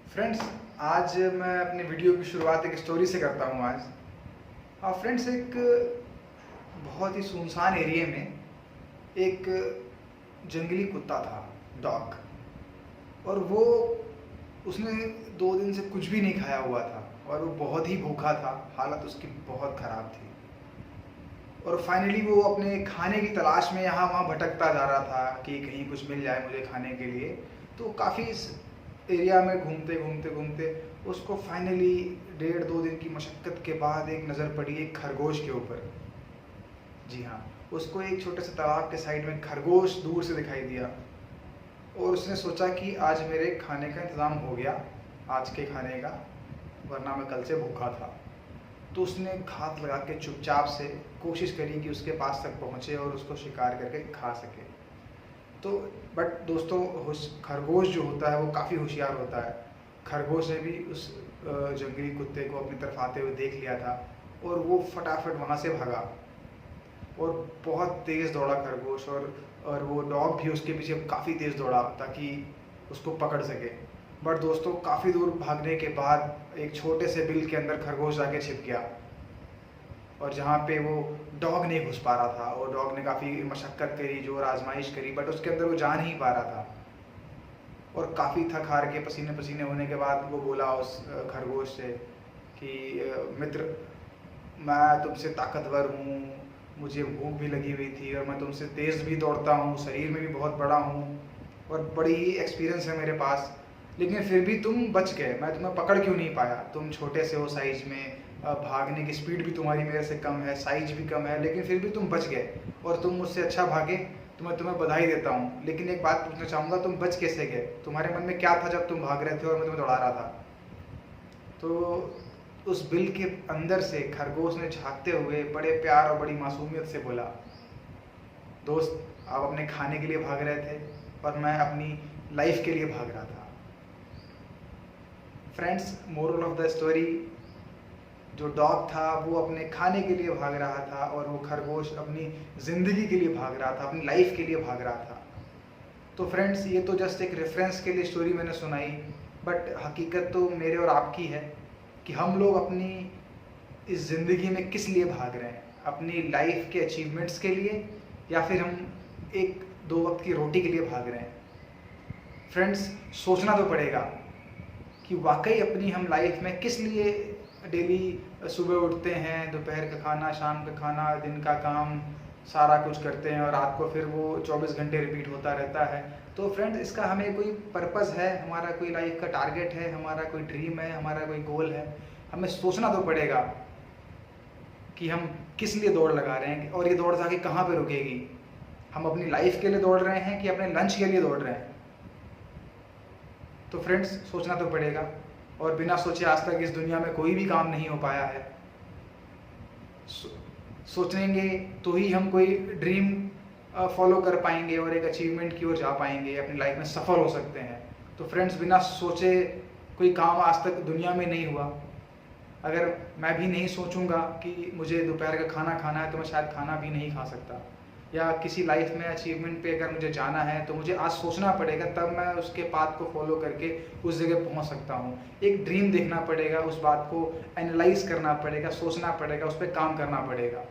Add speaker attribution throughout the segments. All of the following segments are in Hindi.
Speaker 1: फ्रेंड्स, आज मैं अपने वीडियो की शुरुआत एक स्टोरी से करता हूँ आज। हाँ फ्रेंड्स, एक बहुत ही सुनसान एरिया में एक जंगली कुत्ता था, डॉग। और वो उसने 2 दिन से कुछ भी नहीं खाया हुआ था और वो बहुत ही भूखा था। हालत उसकी बहुत ख़राब थी और फाइनली वो अपने खाने की तलाश में यहाँ वहाँ भटकता जा रहा था कि कहीं कुछ मिल जाए मुझे खाने के लिए। तो काफ़ी इस एरिया में घूमते घूमते घूमते उसको फाइनली 1.5-2 दिन की मशक्क़त के बाद एक नज़र पड़ी एक खरगोश के ऊपर। जी हाँ, उसको एक छोटे से तालाब के साइड में खरगोश दूर से दिखाई दिया और उसने सोचा कि आज मेरे खाने का इंतज़ाम हो गया, आज के खाने का, वरना मैं कल से भूखा था। तो उसने घात लगा के चुपचाप से कोशिश करी कि उसके पास तक पहुँचे और उसको शिकार करके खा सके। तो बट दोस्तों, खरगोश जो होता है वो काफ़ी होशियार होता है। खरगोश ने भी उस जंगली कुत्ते को अपनी तरफ आते हुए देख लिया था और वो फटाफट वहाँ से भागा और बहुत तेज़ दौड़ा खरगोश। और वो डॉग भी उसके पीछे काफ़ी तेज़ दौड़ा ताकि उसको पकड़ सके। बट दोस्तों, काफ़ी दूर भागने के बाद एक छोटे से बिल के अंदर खरगोश जाके छिप गया और जहाँ पे वो डॉग नहीं घुस पा रहा था। और डॉग ने काफ़ी मशक्क़त करी, जोर आजमाइश करी, बट उसके अंदर वो जा नहीं पा रहा था। और काफ़ी थक हार के पसीने पसीने होने के बाद वो बोला उस खरगोश से कि मित्र, मैं तुमसे ताकतवर हूँ, मुझे भूख भी लगी हुई थी और मैं तुमसे तेज़ भी दौड़ता हूँ, शरीर में भी बहुत बड़ा हूँ और बड़ी ही एक्सपीरियंस है मेरे पास, लेकिन फिर भी तुम बच गए। मैं तुम्हें पकड़ क्यों नहीं पाया? तुम छोटे से हो साइज में, भागने की स्पीड भी तुम्हारी मेरे से कम है, साइज भी कम है, लेकिन फिर भी तुम बच गए और तुम मुझसे अच्छा भागे। तो मैं तुम्हें बधाई देता हूँ, लेकिन एक बात पूछना चाहूँगा, तुम बच कैसे गए? तुम्हारे मन में क्या था जब तुम भाग रहे थे और मैं तुम्हें दौड़ा रहा था? तो उस बिल के अंदर से खरगोश ने झांकते हुए बड़े प्यार और बड़ी मासूमियत से बोला, दोस्त, आप अपने खाने के लिए भाग रहे थे और मैं अपनी लाइफ के लिए भाग रहा था। Friends, moral of the story, जो डॉग था वो अपने खाने के लिए भाग रहा था और वो खरगोश अपनी ज़िंदगी के लिए भाग रहा था, अपनी लाइफ के लिए भाग रहा था। तो फ्रेंड्स, ये तो जस्ट एक रेफरेंस के लिए स्टोरी मैंने सुनाई, बट हकीकत तो मेरे और आपकी है कि हम लोग अपनी इस ज़िंदगी में किस लिए भाग रहे हैं? अपनी लाइफ के अचीवमेंट्स के लिए या फिर हम एक दो वक्त की रोटी के लिए भाग रहे हैं? फ्रेंड्स, सोचना तो पड़ेगा कि वाकई अपनी हम लाइफ में किस लिए डेली सुबह उठते हैं, दोपहर का खाना, शाम का खाना, दिन का काम, सारा कुछ करते हैं और रात को फिर वो 24 घंटे रिपीट होता रहता है। तो फ्रेंड्स, इसका हमें कोई पर्पस है, हमारा कोई लाइफ का टारगेट है, हमारा कोई ड्रीम है, हमारा कोई गोल है? हमें सोचना तो पड़ेगा कि हम किस लिए दौड़ लगा रहे हैं और ये दौड़ जाके कहाँ पे रुकेगी। हम अपनी लाइफ के लिए दौड़ रहे हैं कि अपने लंच के लिए दौड़ रहे हैं? तो फ्रेंड्स, सोचना तो पड़ेगा। और बिना सोचे आज तक इस दुनिया में कोई भी काम नहीं हो पाया है। सोचेंगे तो ही हम कोई ड्रीम फॉलो कर पाएंगे और एक अचीवमेंट की ओर जा पाएंगे, अपनी लाइफ में सफल हो सकते हैं। तो फ्रेंड्स, बिना सोचे कोई काम आज तक दुनिया में नहीं हुआ। अगर मैं भी नहीं सोचूंगा कि मुझे दोपहर का खाना खाना है तो मैं शायद खाना भी नहीं खा सकता। या किसी लाइफ में अचीवमेंट पे अगर मुझे जाना है तो मुझे आज सोचना पड़ेगा, तब मैं उसके पाथ को फॉलो करके उस जगह पहुंच सकता हूं। एक ड्रीम देखना पड़ेगा, उस बात को एनालाइज करना पड़ेगा, सोचना पड़ेगा, उस पर काम करना पड़ेगा।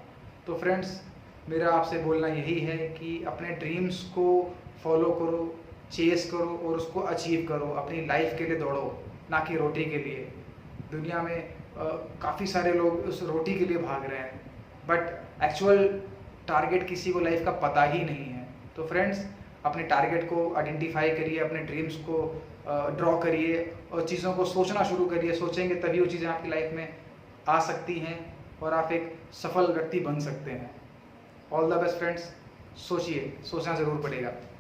Speaker 1: तो फ्रेंड्स, मेरा आपसे बोलना यही है कि अपने ड्रीम्स को फॉलो करो, चेस करो और उसको अचीव करो। अपनी लाइफ के लिए दौड़ो, ना कि रोटी के लिए। दुनिया में काफ़ी सारे लोग उस रोटी के लिए भाग रहे हैं, बट एक्चुअल टारगेट किसी को लाइफ का पता ही नहीं है। तो फ्रेंड्स, अपने टारगेट को आइडेंटिफाई करिए, अपने ड्रीम्स को ड्रॉ करिए और चीज़ों को सोचना शुरू करिए। सोचेंगे तभी वो चीज़ें आपकी लाइफ में आ सकती हैं और आप एक सफल व्यक्ति बन सकते हैं। All the best friends. सोचिए, सोचना ज़रूर पड़ेगा।